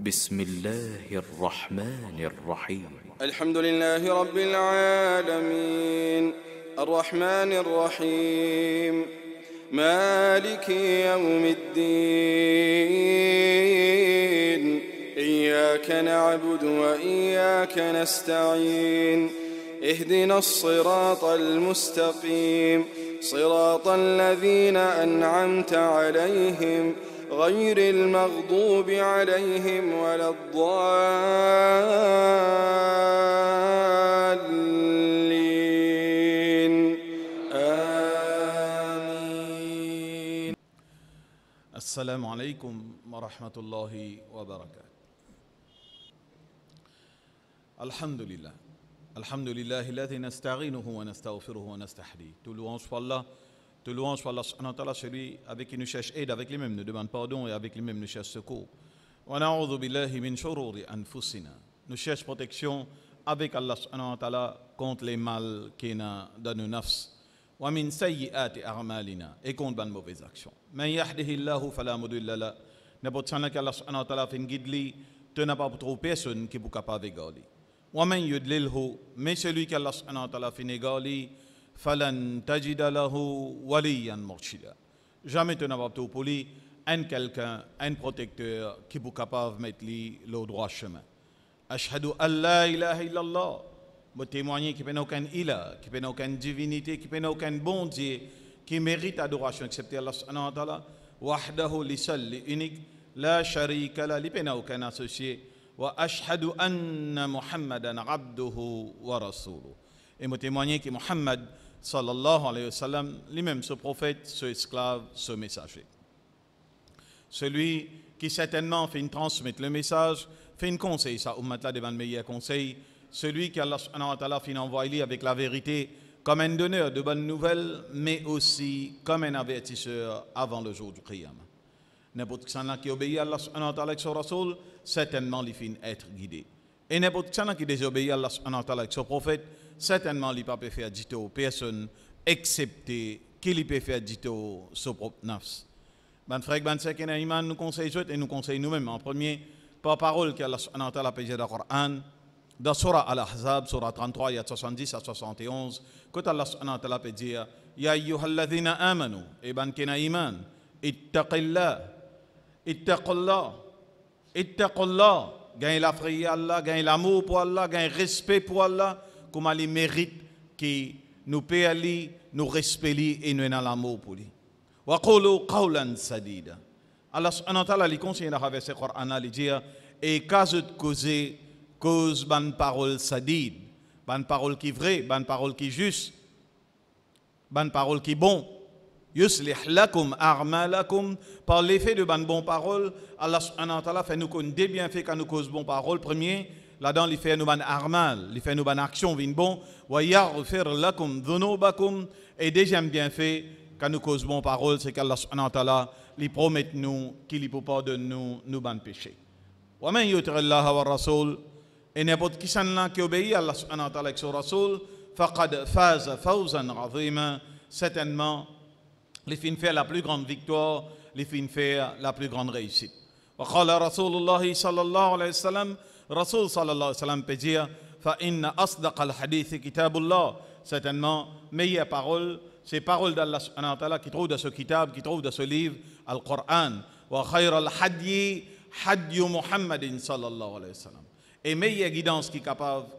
بسم الله الرحمن الرحيم الحمد لله رب العالمين الرحمن الرحيم مالك يوم الدين إياك نعبد وإياك نستعين اهدنا الصراط المستقيم صراط الذين أنعمت عليهم غير المغضوب عليهم ولا الضالين آمين. السلام عليكم ورحمة الله وبركاته. الحمد لله الذي نستعينه ونستغفره ونستهديه. Tout louange pour Allah, celui avec qui nous cherche aide, avec lui-même nous demande pardon et avec lui-même nous cherche secours. Wa na'udhu billahi min shururi anfusina. Nous cherche protection avec Allah subhanahu wa ta'ala contre les mal qui n'a dans nos nafs. Wa min sayyiati a'malina, et contre les mauvaises actions. Man yahdihillahu fala mudilla la. N'importe qui Allah subhanahu wa ta'ala fait une guide li, tu n'as pas trop personne qui peut capable d'égaler. Wa man yudlilhu, mais celui qui Allah subhanahu wa ta'ala fait égaler, falan tajida lahu waliyan murshida. Jamais tu n'as pas pour lui un quelqu'un, un protecteur qui est capable de mettre le droit chemin. Ashhadu an la ilaha illallah. Je témoigne qu'il n'y a aucun ilah, qu'il n'y a aucune divinité, qu'il n'y a aucun bon Dieu qui mérite adoration excepté Allah subhanahu wa ta'ala. Wahdahu li salli unique, la sharika la, il n'y a aucun associé. Wa ashhadu anna Muhammadan abduhu wa rasuluhu. Et je témoigne que Muhammad sallallahu alayhi wa sallam, lui-même ce prophète, ce esclave, ce messager. Celui qui certainement fait une transmettre le message, fait une conseil, ça ummat là devant le meilleur conseil. Celui qui Allah subhanahu wa ta'ala fait envoyer avec la vérité comme un donneur de bonnes nouvelles, mais aussi comme un avertisseur avant le jour du qiyamah. N'importe qui qui obéit à Allah subhanahu wa ta'ala avec son rasoul, certainement il finit être guidé. Et n'importe qui désobéit à Allah subhanahu wa ta'ala avec son prophète, certainement il ne peut pas faire dito personne, excepté qu'il peut faire dito son propre nafs. Ben frère, ben c'est qu'un iman nous conseille et nous conseille nous-mêmes. En premier, par parole qu'Allah subhanahu wa ta'ala a payé dans le Coran, dans Surah Al-Ahzab, Surah 33, il y a 70 à 71, quand Allah subhanahu wa ta'ala peut dire, Ya ayyuhalladhina amanu, et ben kena iman, ittaqillah, gagne la frayeur Allah, gagne l'amour pour Allah, gagne respect pour Allah, comme il mérite que nous payons, nous respectons et nous avons l'amour pour lui. Wa qulu qawlan sadida. Allah subhanahu wa ta'ala, il conseille dans le verset Coran, il dit, et cause ban parole sadid, ban parole qui est vraie, ban parole qui est juste, ban parole qui est bon. Yuslih lakum a'malakum, par l'effet de ban bon parole, Allah subhanahu wa ta'ala fait nous connaître des bienfaits quand nous cause bon parole. Premier, là-dedans, il fait nous ban armal, il fait nous ban action vin bon, wa yaghfir lakum dhunubakum, et deuxième bienfait quand nous cause bon parole, c'est qu'Allah subhanahu wa ta'ala lui promet nous qu'il peut pardonner nous ban péchés. Wa man yuti Allah wa rasul, et n'importe qui qui obéit à Allah subhanahu wa ta'ala avec son rasul, faqad faza fawzan azima, certainement les fins faire la plus grande victoire, les fins faire la plus grande réussite. Wa qala Rasulullah sallallahu alayhi wa sallam, Rasul sallallahu alayhi wa sallam peut dire, fa inna asdaq al-hadith kitabullah, certainement meilleure parole, c'est parole d'Allah subhanahu wa ta'ala qui trouve dans ce kitab, qui trouve dans ce livre, Al-Qur'an. Wa khayra al-hadyi, hadyu Muhammadin sallallahu alayhi wa sallam. Et meilleure guidance qui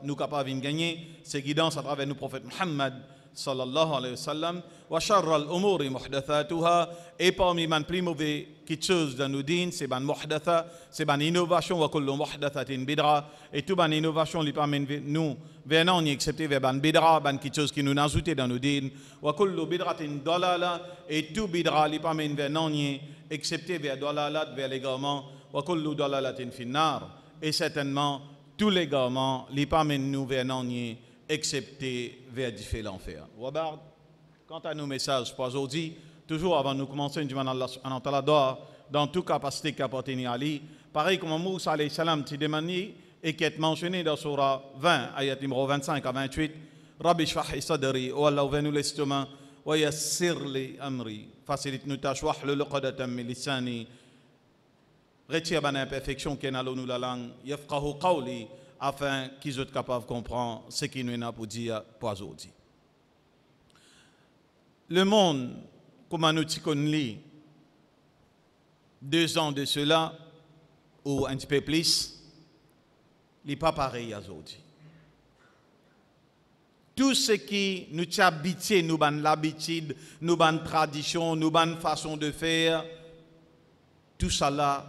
nous capable de gagner, c'est guidance à travers nous prophète Muhammad sallallahu alayhi wa sallam. Wa sharra al-umuri muhdathatuha, et parmi les plus mauvais choses dans nos dînes, c'est ban muhdatha, c'est ban innovation, wa kullu muhdathatin bidra, et tout ban innovation li parmi nous venant ni excepté vers ban bidra, ban chose qui nous ajouté dans nos dînes, wa kullu bidratin dalala, et tout bidra li parmi venant ni excepté vers dalalat, vers l'égarement, wa kullu dalalatin finnar, et certainement tous les garments li parmi nous venant ni excepté vers différents l'enfer. Wabard, quant à nos messages pour aujourd'hui, toujours avant de nous commencer, nous demandons Allah subhanahu wa ta'ala dans toute capacité qu'appartenait à lui. Pareil comme Moussa alayhi salam, tu demandes et qui est mentionné dans Surah 20, ayat numéro 25 à 28. Rabbi shfah sadri, oh Allah, ouvre-nous l'estomac, wa yassir li amri, facilite-nous tâche, wahlul uqdatan min lisani retire ban imperfection qui est dans nous la langue, yafqahu qawli, afin qu'ils soient capables de comprendre ce qui nous a pour dire pour aujourd'hui. Le monde, comme nous connaissons 2 ans de cela, ou un petit peu plus, il n'est pas pareil aujourd'hui. Tout ce qui nous habite, nous ban l'habitude, nous ban tradition, nous ban façon de faire, tout ça là,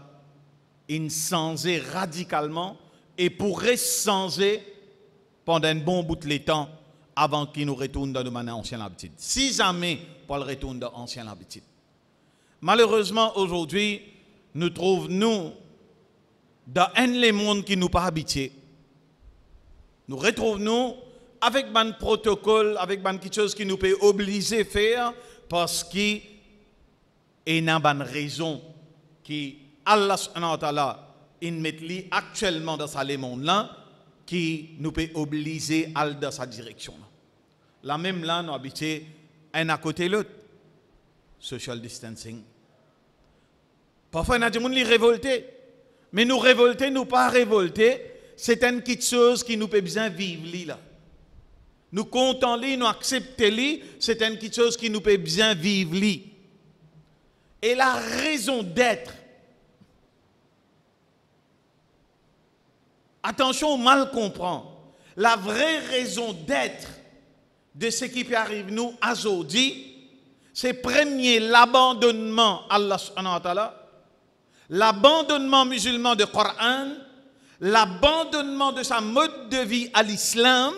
il changé radicalement et pourrait changer pendant un bon bout de temps avant qu'il nous retourne dans nos anciennes habitudes. Si jamais Paul retourne dans l'ancienne habitude. Malheureusement, aujourd'hui, nous trouvons dans un des mondes qui nous pas habitués. Nous retrouvons avec un protocole, avec quelque chose qui nous peut obliger à faire parce qu'il y a une raison qui Allah subhanahu wa ta'ala met actuellement dans ce monde-là qui nous peut obliger à aller dans sa direction. La même là, nous habitons un à côté de l'autre. Social distancing. Parfois, il y a des gens qui sont révoltés. Mais nous révolter, nous pas révolter, c'est une petite chose qui nous peut bien vivre là. Nous comptons li, nous acceptons li, c'est une petite chose qui nous peut bien vivre li. Et la raison d'être, attention, mal comprendre, la vraie raison d'être de ce qui peut arriver nous aujourd'hui, c'est premier l'abandonnement à Allah subhanahu wa ta'ala, l'abandonnement musulman du Coran, l'abandonnement de sa mode de vie à l'islam,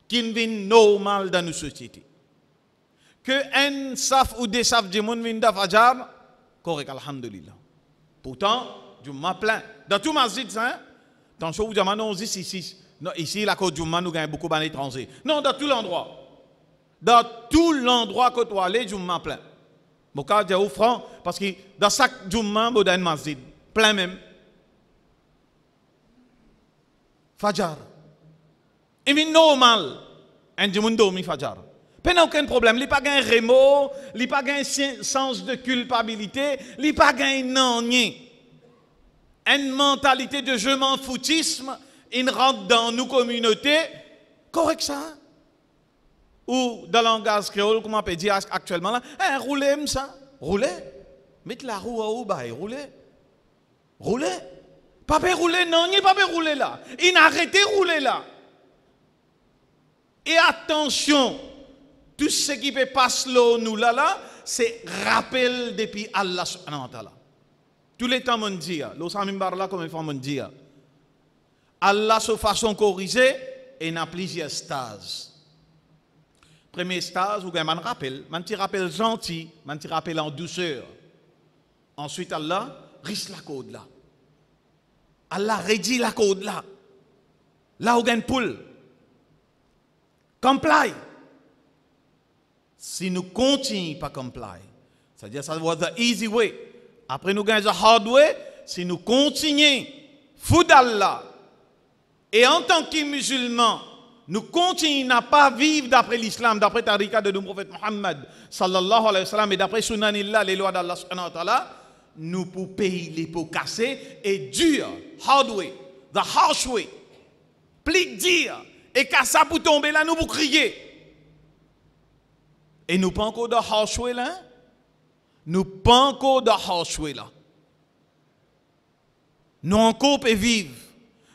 qui est normal dans nos sociétés. Que un saf ou des saf de monde viennent d'Afajab, correct, alhamdulillah. Pourtant, Jumma plein. Dans tout masjid, ça, dans ce où on dit ici, ici, la côte Jumma, nous gagnons beaucoup d'étrangers. Non, dans tout l'endroit. Dans tout l'endroit que tu allais, Jumma plein. Bon, quand je dis franc, parce que dans chaque Jumma, il y a un masjid. Plein même. Fajar. Et c'est normal. Un monde dormi Fajar. Il n'y a aucun problème. Il n'y a pas de remords, il n'y a pas de sens de culpabilité, il n'y a pas de non-rien. Une mentalité de je m'en foutisme, il rentre dans nos communautés. Correct ça? Ou dans le langage créole, comme on peut dire actuellement, là, roulez ça. Roulez. Mettez la roue à haut, roulez. Roulez. Pas rouler, non, il n'y a pas rouler là. Il a arrêté de rouler là. Et attention, tout ce qui peut passer nous là, c'est rappel depuis Allah subhanahu wa ta'ala. Tous les temps, on dit, là, comme il faut me dire, Allah, de façon corrigée, il y a plusieurs stages. Premier stage, vous avez un rappel, un petit rappel gentil, un petit rappel en douceur. Ensuite, Allah risque la code là. Allah rédit la code là. Là, vous avez une poule. Comply. Si nous continuons pas comply, c'est-à-dire ça was the easy way. Après nous gagnons the hard way. Si nous continuons fou d'Allah et en tant que musulmans, nous continuons à pas vivre d'après l'islam, d'après tariqa de notre prophète Muhammad sallallahu alayhi wa sallam et d'après sunanillah, les lois d'Allah subhanahu wa ta'ala, nous pour payer les pots cassés et dur, hard way, the harsh way, plus dire. Et quand ça pour tomber là, nous pour crier. Et nous pas encore de harshway là. Nous pas encore de harshway là. Nous encore peut vivre.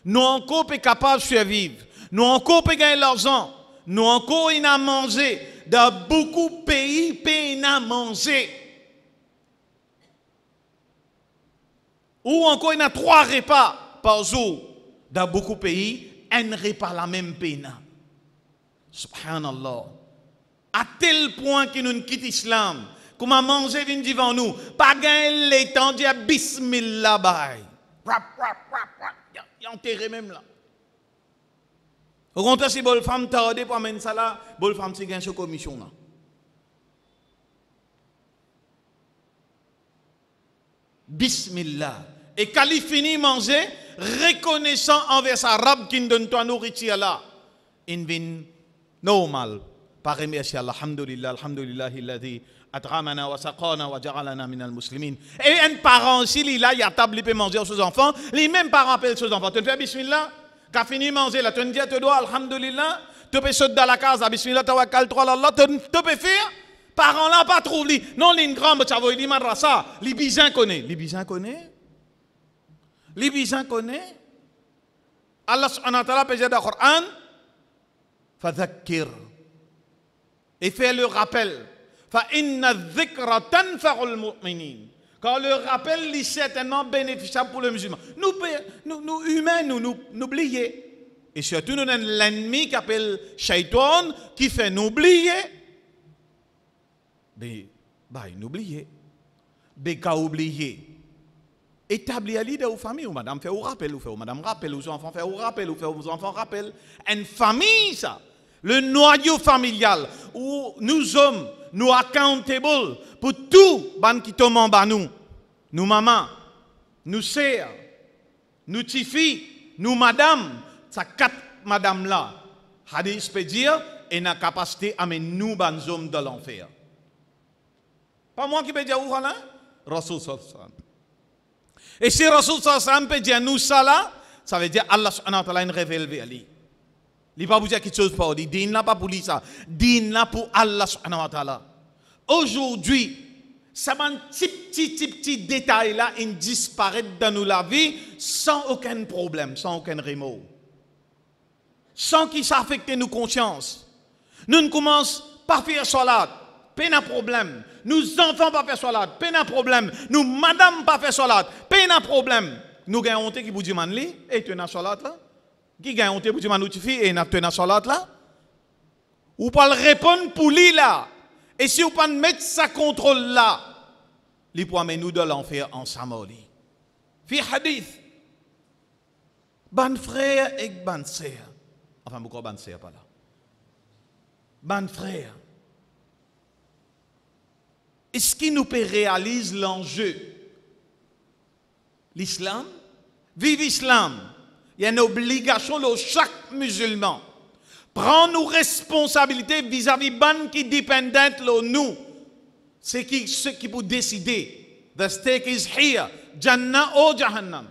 Nous encore peut capable de survivre. Nous encore peut gagner l'argent. Nous encore il a mangé. Dans beaucoup de pays, il a mangé. Ou encore il a 3 repas par jour. Dans beaucoup de pays, un repas la même peine. Subhanallah. À tel point que nous quittons l'islam, comment manger vient devant nous, pas gagner les temps de dire bismillah bye. Il y a enterré même là. Au contraire, si bol femme tarde pour amener ça là, bol femme si gagne sur commission là. Bismillah. Et quand il finit manger, reconnaissant envers sa rab qui donne toi nourriture là, il vient normal. Par remercier Allah, alhamdulillah, alhamdulillah, alladhi atramana wa saqana wa ja'alana minal muslimin. Et un parent aussi, il a table, il peut manger aux enfants. Les mêmes parents appellent ses enfants. Tu fais bismillah, quand fini manger là, tu dis tu dois alhamdulillah, tu peux sauter dans la case, bismillah tawakkal toi Allah, tu peux faire. Parents là pas trop li. Non, les grands ça veut dire madrasa, les bizins connaît. Les bizins connaît. Les bizins connaît. Allah subhanahu wa ta'ala peut dire dans le Coran, fadhakkir. Et fait le rappel. Fa inna dhikra tanfa'ul mu'minin. Quand le rappel est certainement bénéficiable pour le musulman. Nous humains, nous oublions. Et surtout, nous avons l'ennemi qui appelle Shaitan, qui fait nous oublier. Mais, nous oublions. Mais, quand oublier. Établir à l'idée aux familles, ou madame fait au rappel, ou madame rappel, aux enfants fait au rappel, ou aux enfants rappel. Une famille, ça. Le noyau familial, où nous hommes, nous accountable pour tout ban qui tombe en bas nous maman, nous sœurs, nous tifi, nous madame, ça quatre madame là. Hadith peut dire et n'a capacité à mener nous ban hommes de l'enfer. Pas moi qui peux dire où voilà? Rasul sallallahu. Et si Rasul sallallahu peut dire nous ça là, ça veut dire Allah subhanahu wa ta'ala révèle vers lui. Il ne va pas vous dire quelque chose pour lui. Din là pas pour lui ça. Din là pour Allah subhanahu wa ta'ala. Aujourd'hui, ça un petit détail là, il disparaît dans nous la vie sans aucun problème, sans aucun remords. Sans qu'il s'affecte nos consciences. Nous ne commençons pas à faire salat, pas de problème. Nous enfants pas faire salat, pas de problème. Nous madame pas faire salat, pas de problème. Nous gagnons honte qui vous dit manli et tu as salat là. Qui gagne honte pour dire manouti et n'a tu as salat là. Ou pas le répondre pour lui là. Et si vous ne pas mettre sa contrôle là, il peut amener nous de l'enfer ensemble. Fi hadith. Ban frère et ban sœur. Enfin, pourquoi ban sœur pas là? Ban frère. Est-ce qu'il nous peut réaliser l'enjeu? L'islam? Vive l'islam. Il y a une obligation de chaque musulman. Prends nos responsabilités vis-à-vis de ban qui dépendent de nous. C'est ce qui peut décider. The stake is here. Jannah ou Jahannam.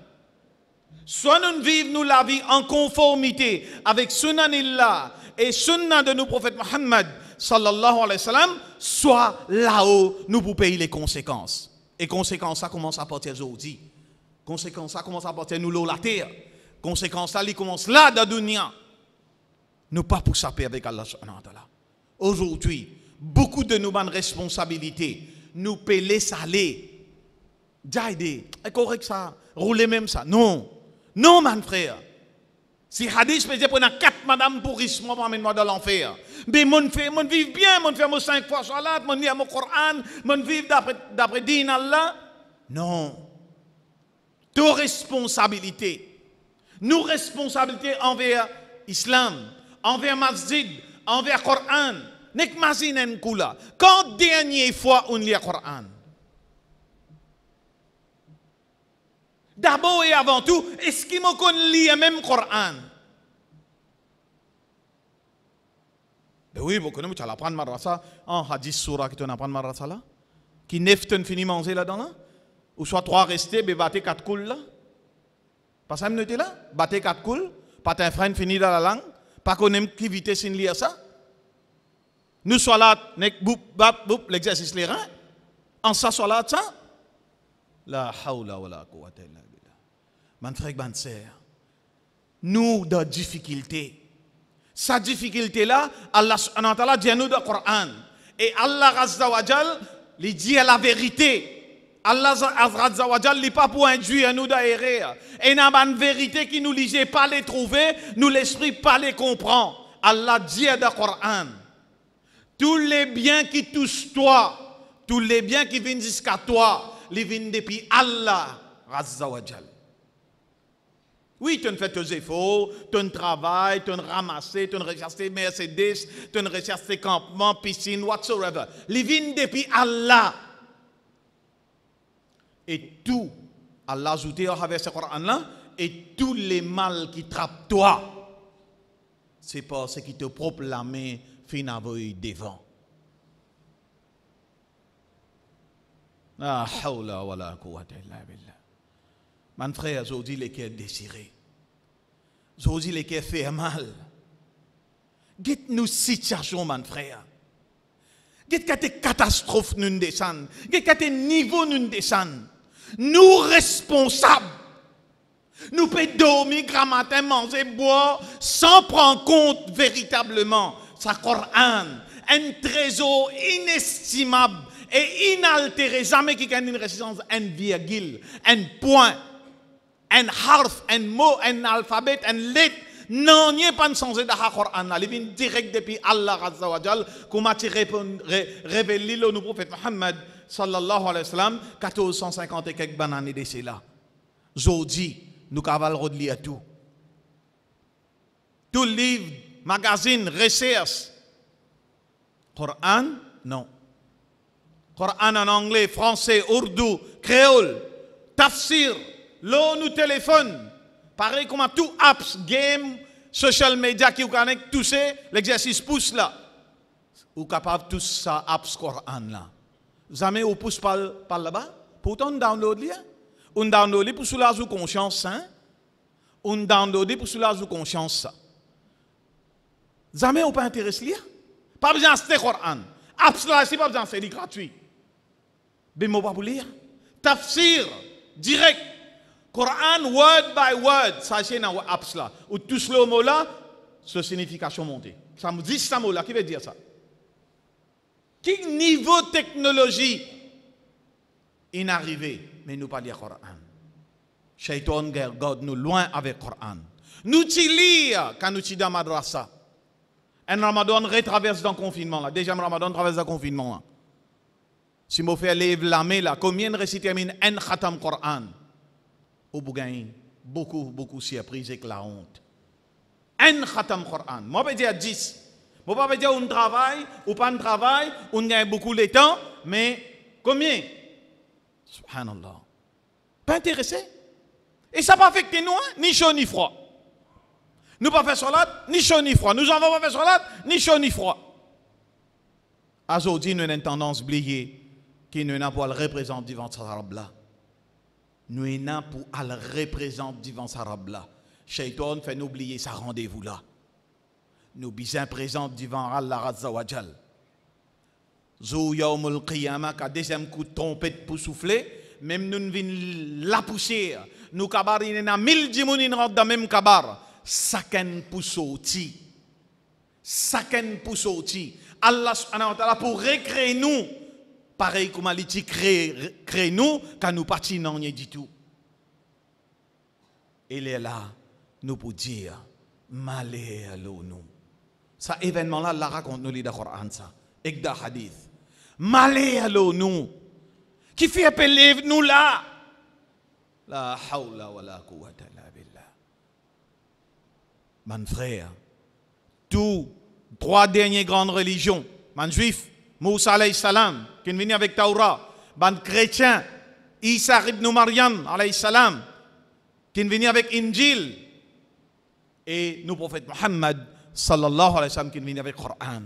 Soit nous vivons la vie en conformité avec Sunnanillah et Sunnah de nos prophètes Muhammad sallallahu alayhi wa sallam, soit là-haut nous pouvons payer les conséquences. Et conséquences, ça commence à partir d'aujourd'hui. Conséquences, ça commence à partir de nous la terre. Conséquences, ça commence là dans la dunya. Nous pas pour saper avec Allah subhanahu wa ta'ala. Aujourd'hui, beaucoup de nos bonnes responsabilités, nous payer salé. Jaide, correct ça, rouler même ça. Non, non, mon frère. Si hadith peut dire qu'on a 4 madame pour risquement pour amener-moi dans l'enfer. Mais mon vivre bien, mon faire 5 fois salat, mon lire mon Coran, mon vivre d'après din Allah. Non. Nos responsabilités. Nos responsabilités envers l'islam, envers masjid, envers Coran. Nek mazinen kula. Quand dernière fois on lit le Coran? D'abord et avant tout, est-ce qu'il m'a qu'on lit le même Coran? Ben oui, vous connaissez, tu vas apprendre madrasa en hadith surah qui tu apprends madrasa là, qui neuf tu fini manger là-dedans là, ou soit 3 restés, ben battez 4 coups là. Pas ça me noter là, battez 4 coups, pas un frein fini dans la langue, pas qu'on aime qui vitesse sin lire ça. Nous soit là, l'exercice les reins, en ça soit là ça. La hawla wa la quwwata illa billah. Man frère, man sœur, nous dans difficulté. Sa difficulté là, Allah subhanahu wa ta'ala dit nous dans le Coran. Et Allah azza wa jal, il dit la vérité. Allah azza wa jal, il pas pour induire nous dans l'erreur. Et dans une vérité qui nous lisait pas les trouver, nous l'esprit pas les comprend. Allah dit dans le Coran. Tous les biens qui touchent toi, tous les biens qui viennent jusqu'à toi, ils viennent depuis Allah Azza wa Jal. Oui, tu as fait tes efforts, tu travailles, tu ramasses, tu recherches Mercedes, tu recherches campements, piscines, whatsoever. Ils viennent depuis Allah. Et tout, Allah ajouté avec ce Coran-là, et tous les mal qui trappent toi, c'est parce qu'il te propre la main fin à devant. La hawla wa la quwwata illa billah. Mon frère, aujourd'hui, les cœurs désirés. Aujourd'hui, les cœurs fait mal. Dites-nous situation, mon frère. Dites-nous que catastrophe nous descendent. Dites-nous que niveau nous descendent. Nous responsables. Nous pouvons dormir, grammater, manger, boire, sans prendre compte véritablement. Sa Coran, un trésor inestimable et inaltéré. Jamais qui a une résistance, un virgule, un point, un harf, un mot, un alphabet, un lettre. Non, il n'y a pas de sens de la Coran. Il vient direct depuis Allah Azza wa Jal, comme a révélé le prophète Muhammad sallallahu alayhi wa sallam, 1450 et quelques années de cela. Aujourd'hui, nous cavalons de lire tout. Tout livre, magazine, recherche. Coran, non. Coran en anglais, français, ourdou, créole, tafsir, l'eau nous téléphone. Pareil comme à tout apps, game, social media qui vous connecte, tout ça, l'exercice pousse là. Vous capable tout ça apps Coran là. Jamais vous pousse par là-bas. Pourtant on download là. On download pour soulager conscience, hein? On download pour soulager conscience. Jamais on pas intéressé là. Pas besoin de Coran. Apps là, c'est pas besoin, c'est gratuit. Ben moi pas pour lire. Tafsir direct. Coran word by word, ça c'est dans apps là. Ou tout le mot là, sa signification montée. Ça me dit ça mot là, qui veut dire ça? Quel niveau de technologie inarrivé, mais nous pas lire Coran. Shaitan garde nous loin avec Coran. Nous t'y lire quand nous t'y dans madrasa. Un Ramadan retraverse dans le confinement là. Déjà Ramadan traverse dans le confinement là. Si je fais lève la main là, combien de récits terminent un khatam Coran? Ou vous gagnez beaucoup surprise avec la honte. Un khatam Coran. Moi, je peux dire 10. Moi, je peux dire on travaille ou pas on travail, on gagne beaucoup de temps, mais combien? Subhanallah. Pas intéressé? Et ça n'a pas affecté nous, hein? Ni chaud ni froid. Nous pas fait salat, ni chaud ni froid. Nous n'avons pas fait salat, ni chaud ni froid. Aujourd'hui, nous avons une tendance à oublier qui nous n'a pas le représente devant ce arabe là. Nous avons pour le représente devant ce arabe là. Shaitan fait nous oublier ce rendez-vous là. Nous bien présents devant Allah Azza wa Jal. Zou yaumul qiyamah, ka deuxième coup de trompette pour souffler, même nous venons la poussière. Nous kabarine na 1000 djimouni rentrent dans même kabar. Saken pour sortir. Saken pour sortir. Allah subhanahu wa ta'ala pour recréer nous. Pareil comme il dit créer nous quand nous partis non rien du tout. Il est là nous pour dire malé à nous. Ça événement là la raconte nous dans le Coran ça. Et dans le hadith. Malé à nous. Qui fait appeler nous là. La hawla wa la quwwata illa billah. Mon frère, tous trois dernières grandes religions, man juif, Moussa alayhi salam, qui est venu avec Taura, ban chrétien, Isa ibn Maryam alayhi salam, qui est venu avec Injil, et nous prophètes Muhammad sallallahu alayhi wa sallam, qui est venu avec Coran.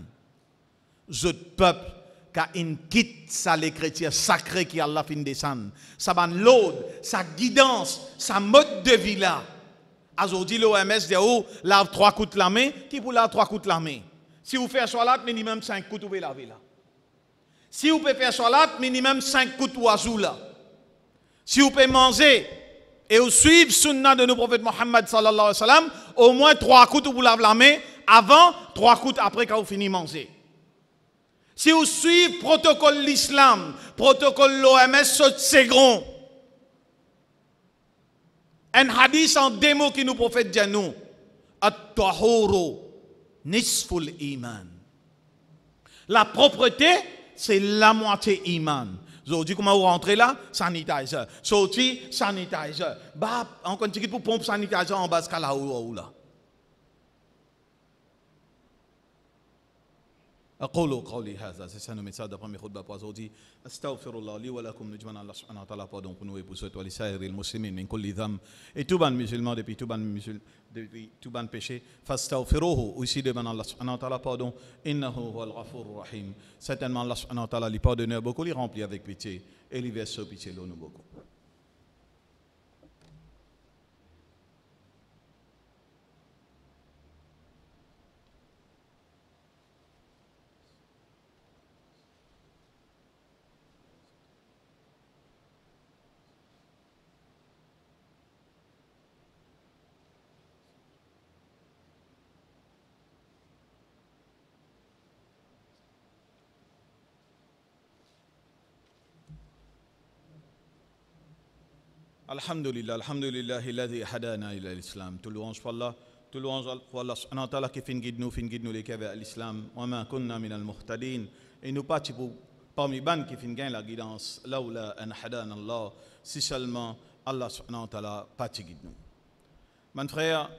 Ce peuple qui a une quitte, ça les chrétiens sacrés qui Allah fin descendre, ça ban l'aude, sa guidance, sa mode de vie là. Aujourd'hui, l'OMS dit, oh, lave 3 coups de la main, qui pour lave 3 coups de la main? Si vous faites salat, minimum 5 coups, vous pouvez laver là. Si vous pouvez faire salat, minimum 5 coups de oiseau là. Si vous pouvez manger et vous suivez sunna de nos prophètes Muhammad sallallahu alayhi wa sallam, au moins 3 coups vous lavez la main avant, 3 coups après quand vous finissez de manger. Si vous suivez le protocole de l'islam, protocole de l'OMS, c'est grand. Un hadith en démo qui nous prophète dit nous, at-tahuru nisful iman. La propreté, c'est la moitié iman. Aujourd'hui, comment vous rentrez là? Sanitizer. Sorti, sanitizer. Bah, on continue pour pompe sanitizer en bas là. أقول قولي هذا, c'est ça nos messages d'après mes khutbah pour aujourd'hui. Astaghfirullah li wa lakum, nous demandons Allah subhanahu wa ta'ala pardon pour nous et pour ceux qui sont les muslimin min kulli dham, et tout ban musulman depuis tout ban péché. Fastaghfiruhu, aussi demandons Allah subhanahu wa ta'ala pardon. Innahu huwal ghafurur rahim. Certainement Allah subhanahu wa ta'ala lui pardonne beaucoup, lui remplit avec pitié et lui verse pitié nous beaucoup. Alhamdulillah, alhamdulillah, alladhi hadana ila l'islam. Tout louange pour Allah, tout louange pour Allah subhanahu wa ta'ala qui fin guide nous les vers l'islam. Wa ma kunna min al-muhtadin. Et nous pas parmi ban qui fin gain la guidance. Laoula an hadana Allah. Si seulement Allah subhanahu wa ta'ala pas guide nous. Mon frère,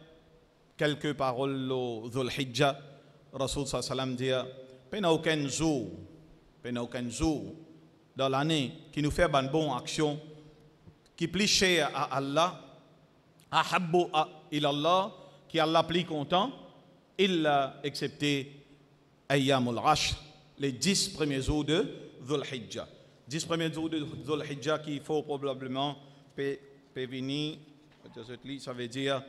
quelques paroles au Dhul Hijjah. Rasul sallallahu alayhi wa sallam dit, pena aucun jour dans l'année qui nous fait une bonne action, qui plus cher à Allah, ahabbu ila Allah, qui Allah plus content, il a accepté ayyamul ashr, les 10 premiers jours de Dhul Hijjah. 10 premiers jours de Dhul Hijjah qu'il faut probablement venir, ça veut dire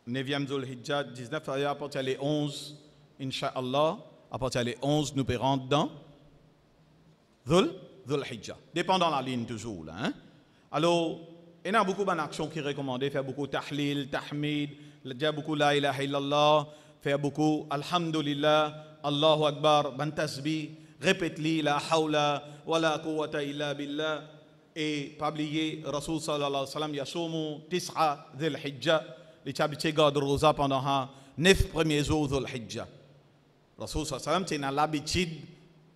9e Dhul Hijjah, 19, à partir des 11, Inch'Allah, à partir des 11, nous pouvons rentrer dans Dhul Hijjah, dépendant de la ligne toujours. Là, hein? Alors, il y a beaucoup d'actions qui sont recommandées, faire beaucoup tahlil, tahmid, dire beaucoup la ilaha illallah, faire beaucoup alhamdulillah, Allahu akbar, ban tasbih, répète-li la hawla wa la quwwata illa billah, et pas oublier Rasul sallallahu alayhi wa sallam, yasumu tis'a Dhul Hijjah, les habitués gardent rosa pendant 9 premiers jours Dhul Hijjah. Rasul sallallahu alayhi wa sallam, c'est une l'habitude,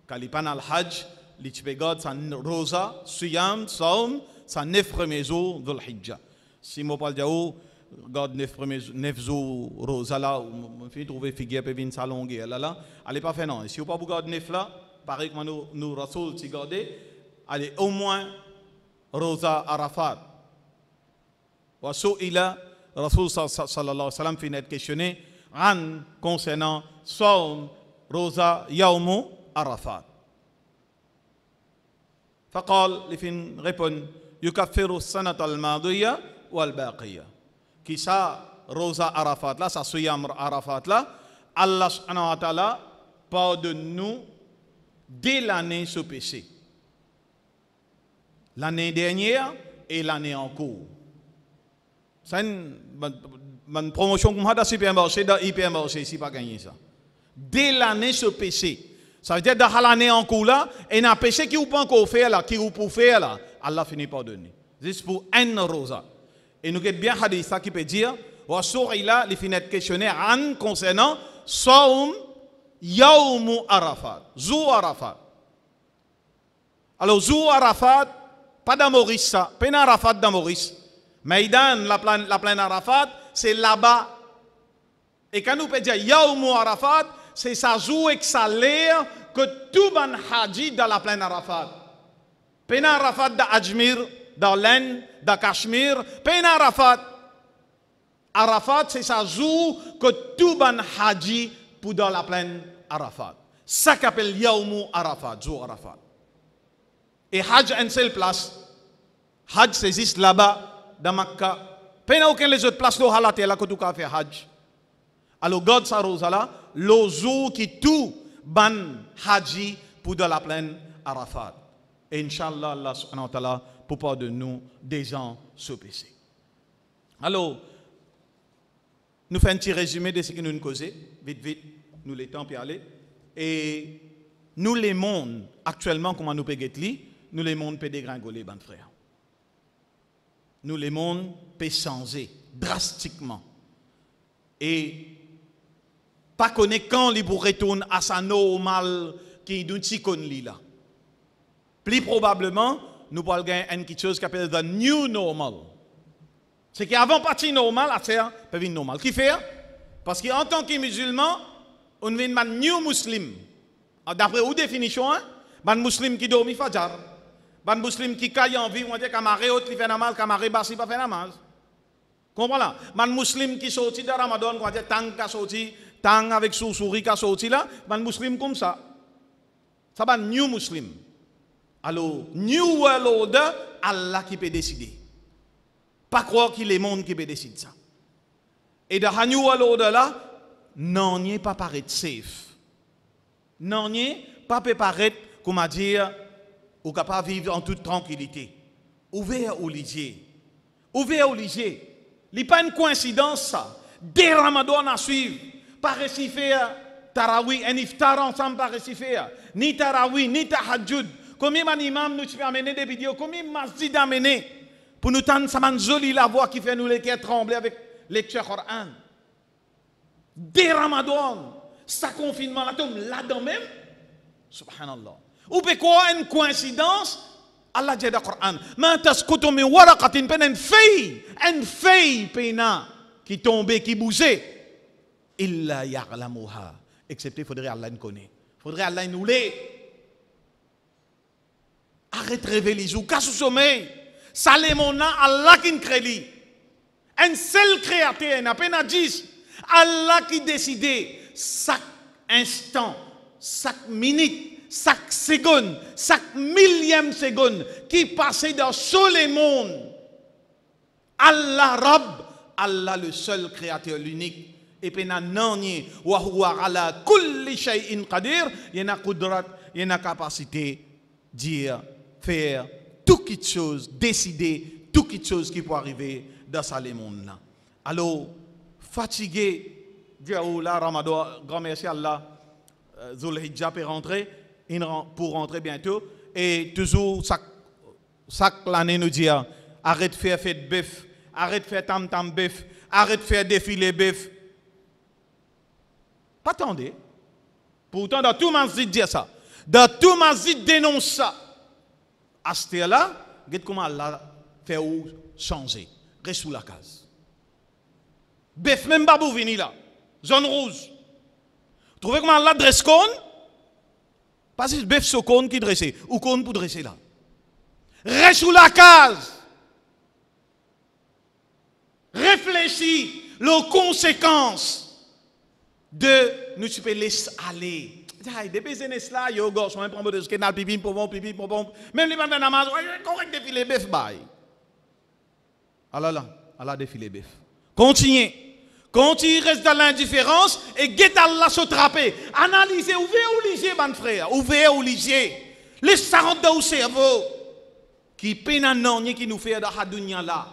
quand il parle al-Hajj, les garde sa rosa, suyam, saum, sa 9 premiers jours Dhul Hijjah. Si moi parle de garde 9 jours rosa là, on fait trouver figure peut venir sa longueur là, allez pas faire non. Si vous pas vous garde 9 là, pareil que nous Rasoul si garder, allez au moins rosa Arafat. Wa su'ila Rasoul sallallahu alayhi wa sallam fin être questionné concernant saum rosa yawmu Arafat. فقال لفين ريبون يكفر السنة الماضية والباقية كي سا روزا عرفات لا سا صيام عرفات لا الله سبحانه وتعالى pardonne-nous dès l'année sous péché, l'année dernière et l'année en cours. C'est une promotion comme ça supermarché dans hypermarché ici pas gagné ça. Dès l'année sous péché. Ça veut dire dans l'année en cours là, et un péché qui vous pas encore faire là, qui vous peut faire là, Allah finit par donner. C'est pour un rosa. Et nous avons bien hadith ça qui peut dire, wa sourila li finit questionner an concernant saum yawmu Arafat, zou Arafat. Alors zou Arafat, pas dans Maurice ça, pas dans Arafat dans Maurice. Maïdan la plaine Arafat, c'est là-bas. Et quand nous peut dire yawmu Arafat, c'est ça joue et ça l'air que tout ban haji dans la plaine Arafat. Pena Arafat dans Ajmer, dans l'Inde, dans Cachemire, pena Arafat. Arafat, c'est ça joue que tout ban haji pour dans la plaine Arafat. Ça qu'appelle Yawmu Arafat, jour Arafat. Et Hajj en seule place. Hajj existe là-bas, dans Makkah. Pena aucun les autres places de halat là que tout cas fait Hajj. Alors God sa rose là, le jour qui tout ban haji pour dans la plaine Arafat. Et Inch'Allah, Allah subhanahu wa ta'ala pour pardonner nous des gens ce péché. Alors, nous faisons un petit résumé de ce que nous causons, vite, nous les temps pour aller. Et nous les mondes, actuellement, comment nous pouvons nous les mondes peut dégringoler, ben frère. Nous les mondes peut changer drastiquement. Et pas connaître quand les pour retourner à sa normal qui nous t'y là. Plus probablement, nous pourrons gagner quelque chose qui s'appelle the new normal. C'est qu'avant partie normal, à faire, peut venir normal. Qui fait? Parce qu'en tant que musulman, On vient de new muslim. D'après où définition, hein? Ban muslim qui dormi fajar. Ban muslim qui caille en vie, on dit camaré haute qui fait namaz, camaré bassi pas fait namaz. Comprends là? Ban muslim qui sorti de Ramadan, on dit tang ka sorti, tang avec souris ka sorti là, ban muslim comme ça. Ça ban new muslim. Alors, new world order, Allah qui peut décider. Pas croire qu'il est le monde qui peut décider ça. Et dans la new world order là, non, n'y est pas paraître safe. Non, n'y est pas paraître, comment dire, ou capable de vivre en toute tranquillité. Ouvert au ligier. Ouvert au ligier. Il n'y a pas une coïncidence ça. Dès Ramadan à suivre, pas réussi faire Tarawi, un iftar ensemble, pas réussi faire. Ni Tarawi, ni Tahajjud. Combien d'imams nous tu amener des vidéos, combien de masjid amener pour nous tendre ça jolie la voix qui fait nous les cœurs trembler avec lecture Coran. Dès Ramadan, ça confinement là-dedans même, subhanallah. Ou peut quoi une coïncidence? Allah dit dans le Coran, ma tasqutu min waraqatin pen une feuille pena qui tombait, qui bougeait, illa ya'lamuha. Excepté faudrait Allah nous connaît. Faudrait Allah nous l'ait. Arrête de rêver les jours, casse au sommeil. Ça les mon Allah qui nous crée. Un seul créateur, il n'a pas à 10. Allah qui décide chaque instant, chaque minute, chaque seconde, chaque millième seconde qui passait dans tout le monde. Allah Rabb, Allah le seul créateur, l'unique. Et puis il wa huwa ala kulli shay'in qadir, il y a qudrat, il y a capacité dire, faire toute quelque chose, décider toute quelque chose qui peut arriver dans ce monde là. Alors fatigué, dire oh là Ramadan, grand merci Allah, Zulhijja peut rentrer, pour rentrer bientôt et toujours chaque l'année nous dit arrête de faire fête bœuf, arrête de faire tam tam bœuf, arrête de faire défilé bœuf. Pas attendez. Pourtant, dans tout masjid dit ça. Dans tout masjid dénonce ça. À ce là, regardez comment Allah fait ou changer. Reste sous la case. Bef, même pas pour venir là. Zone rouge. Trouvez comment Allah dresse con? Pas si bef ce con qui dresse. Ou con pour dresser là. Reste sous la case. Réfléchis aux conséquences de nous tu peux laisser aller. Depuis ces là, yo gosse, on prend des canal pipi pom. Même les bandana namaz, correct défilé bœuf bail. Allah défilé bœuf. Continuez. Continuez reste dans l'indifférence et get Allah se trapper. Analysez, ouvrez ou lisez ban frère, ouvrez ou lisez. Laissez ça rentrer dans le cerveau. Qui peine un qui nous fait dans la dunya là,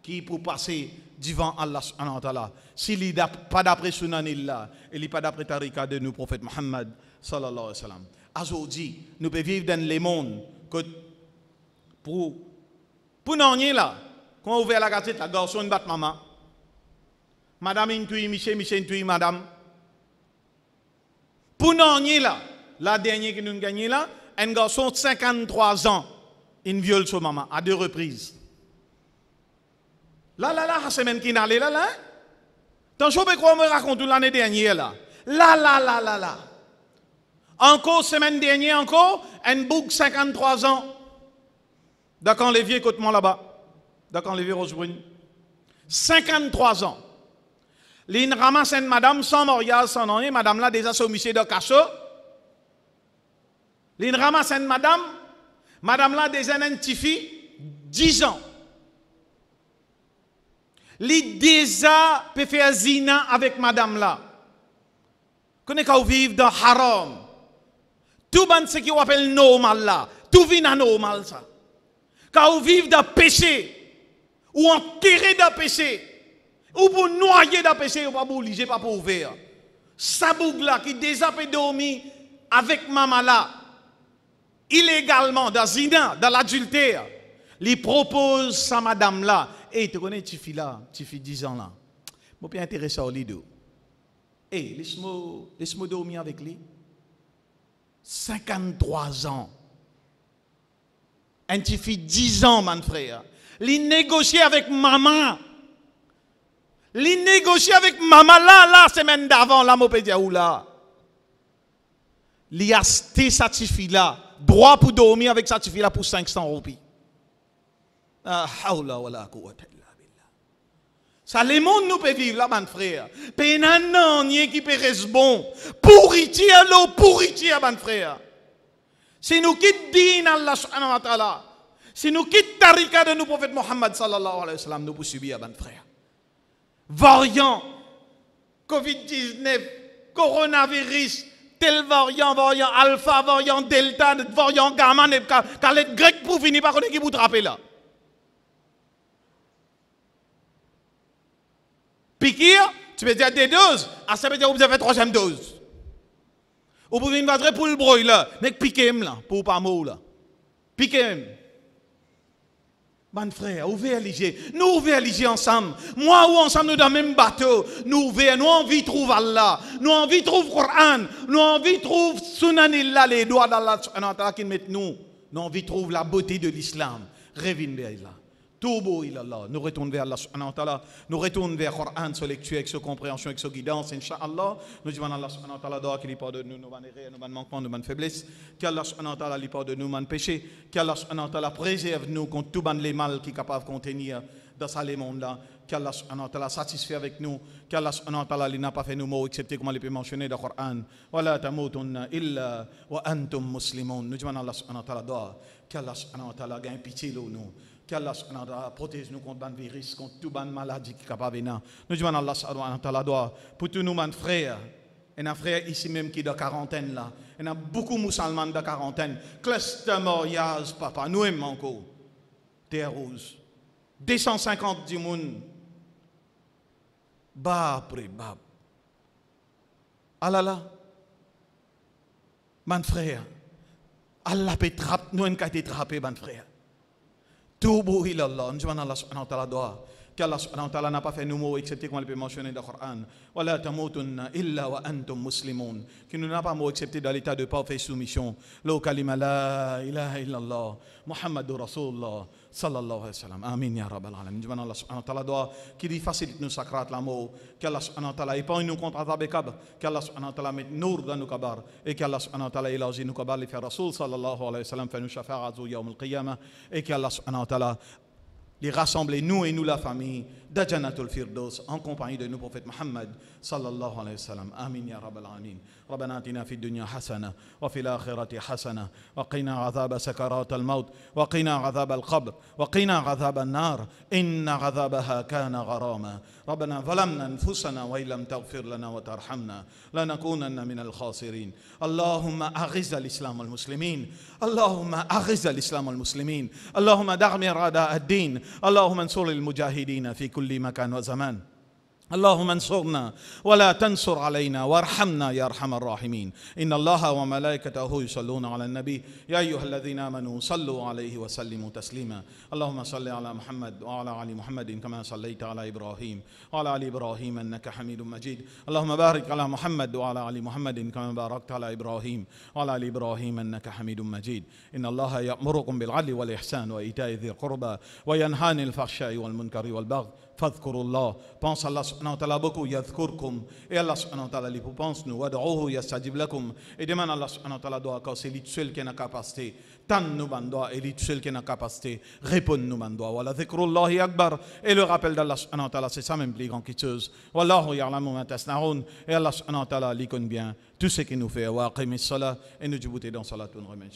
qui pour passer devant Allah subhanahu wa ta'ala. S'il n'est pas d'après Sunanillah, il n'est pas d'après Tariqa de nous, prophète Muhammad sallallahu alayhi wa sallam. Aujourd'hui, nous pouvons vivre dans le monde que pour nous, là, quand on ouvre la gazette, la garçon bat maman. Madame Intui, Michel Intui, madame. Pour nous, là, la dernière que nous gagnons là, un garçon de 53 ans, il viole son maman à 2 reprises. Là, la semaine qui n'allait là. Tant je peux quoi me raconter l'année dernière là. Là. Encore semaine dernière encore, un bouc 53 ans. D'accord les vieux côté-moi là-bas. D'accord les vieux Rosebrune. 53 ans. L'ine ramasse une madame sans mariage, sans nom, madame là déjà soumise de cachot. L'ine ramasse une madame là déjà une petite fille 10 ans. Li déjà peut faire zina avec madame là. Qu'on est qu'à vivre dans haram. Tout ban ce qui on appelle normal là. Tout vient normal ça. Qu'à vivre dans péché. Ou enterrer dans péché. Ou pour noyer dans péché. Ou pas pour obliger, pas pour ouvrir. Saboug là qui déjà peut dormir avec maman là. Illégalement dans zina, dans l'adultère. Li propose sa madame là. Et tu connais tu fille là, tu fille 10 ans là. Moi bien intéressé au lido. Laisse-moi dormir avec lui. 53 ans. Un petit fille 10 ans, mon frère. Il négocie avec maman. Il négocie avec maman là, semaine d'avant, là, moi, peux dire, ou là. li a acheté satisfait là, droit pour dormir avec satisfait là pour 500 roupies. Ah, hawla wala quwwata illa billah. Ça, les mondes nous peut vivre là, mon frère. Pénanan, n'y qui peut rester bon. Pourriti à l'eau, pourriti à mon frère. Si nous quittons din Allah subhanahu wa ta'ala, si nous quittons tarika de nous prophète Mohammed sallallahu alayhi wa sallam, nous pouvons subir, mon frère. Variant, Covid-19, coronavirus, tel variant, variant alpha, variant delta, variant gamma, car les grecs pour finir par connaître qui vous trapper là. Piquir, tu peux dire des doses, à ça veut dire que vous avez troisième dose. Ou vous venez de pour le broil là, mais piquez là, pour pas mot là. Piquez. Mon frère, ouvrez léger. Nous ouvrez léger ensemble. Moi ou ensemble, nous dans le même bateau. Nous ouvrez, nous envie de trouver Allah. Nous envie de trouver Coran. Nous envie de trouver Sunanillah, les doigts d'Allah qui mettent nous. Nous envie de trouver la beauté de l'islam. Revine vers Allah. Toubo ilallah. Nous retournons vers Allah subhanahu wa ta'ala. Nous retournons vers Coran, sa lecture, avec sa compréhension, avec sa guidance, Inch'Allah. Nous disons Allah subhanahu wa ta'ala qu'il pardonne nous, nos erreurs, nos manquements, nos faiblesses. Qu'Allah subhanahu wa ta'ala pardonne nous, nos péchés. Qu'Allah subhanahu wa ta'ala préserve nous contre tout les mal qui est capable de contenir dans ce monde-là. Qu'Allah subhanahu wa ta'ala satisfait avec nous. Qu'Allah subhanahu wa ta'ala n'a pas fait nous mots, excepté comme il peut mentionner dans le Coran. Wa la tamutunna illa wa antum muslimun. Nous disons Allah subhanahu wa ta'ala qu'Allah subhanahu wa ta'ala gagne pitié de nous. Qu'Allah protège nous contre le virus, contre toute maladie qui est capable de venir. Nous disons Allah pour tous nos frères. Il y a un frère ici même qui est de quarantaine là. Il y a beaucoup de musulmans de quarantaine. Cluster mariage, papa. Nous aimons encore. Terre rouge. 250 du monde. Bas après bas. Ah là là. Mon frère. Allah peut trapper. Nous avons été trappés, mon frère. Toubu ilallah, nous demandons Allah subhanahu wa ta'ala doa. Qu'Allah subhanahu wa ta'ala n'a pas fait nous mots, excepté comme il peut mentionner dans le Coran. Wa la tamutunna illa wa antum muslimun. Qui nous n'a pas mot, excepté dans l'état de parfaite soumission. Lo kalima la ilaha illallah. Muhammadur Rasulullah. Sallallahu alayhi wa sallam. Amin ya rabbal alamin. Nous demandons Allah subhanahu wa ta'ala doa. Qui lui facilite nous sacrat l'amour. Qu'Allah subhanahu wa ta'ala épargne nous contre azab et kabr. Qu'Allah subhanahu wa ta'ala mette nour dans nos kabar. Et qu'Allah subhanahu wa ta'ala élargit nos kabar. Les faire Rasul sallallahu alayhi wa sallam. Fait nous shafa'a zu yawm al-qiyamah. Et qu'Allah subhanahu wa ta'ala les rassembler, nous et nous la famille, d'Ajanatul Firdaus, en compagnie de nous, prophète Muhammad, sallallahu alayhi wa sallam. Amin ya rabbal alamin. ربنا آتنا في الدنيا حسنة وفي الآخرة حسنة وقنا عذاب سكرات الموت وقنا عذاب القبر وقنا عذاب النار إن عذابها كان غراما ربنا ظلمنا أنفسنا وإن لم تغفر لنا وترحمنا لنكونن من الخاسرين اللهم أعز الإسلام والمسلمين اللهم أعز الإسلام والمسلمين اللهم دمر أعداء الدين اللهم انصر المجاهدين في كل مكان وزمان اللهم انصرنا ولا تنصر علينا وارحمنا يا ارحم الراحمين ان الله وملائكته يصلون على النبي يا ايها الذين امنوا صلوا عليه وسلموا تسليما اللهم صل على محمد وعلى ال محمد كما صليت على ابراهيم وعلى ال ابراهيم انك حميد مجيد اللهم بارك على محمد وعلى ال محمد كما باركت على ابراهيم وعلى ال ابراهيم انك حميد مجيد ان الله يأمركم بالعدل والاحسان وايتاء ذي القربى وينهى عن الفحشاء والمنكر والبغي فاذكروا الله pense Allah subhanahu wa ta'ala beaucoup yadhkurkum et Allah subhanahu wa ta'ala li pense nous wad'uhu yastajib lakum et demande Allah subhanahu wa ta'ala doit car c'est lui seul qui a la capacité tan nous bandoa et lui seul qui a la capacité répondre nous bandoa wala dhikrullahi akbar et le rappel d'Allah subhanahu wa ta'ala c'est ça même plus grand quelque chose wallahu ya'lamu ma tasna'un et Allah subhanahu wa ta'ala li connaît bien tout ce qui nous fait wa aqimis salat et nous djibouter dans salat on remet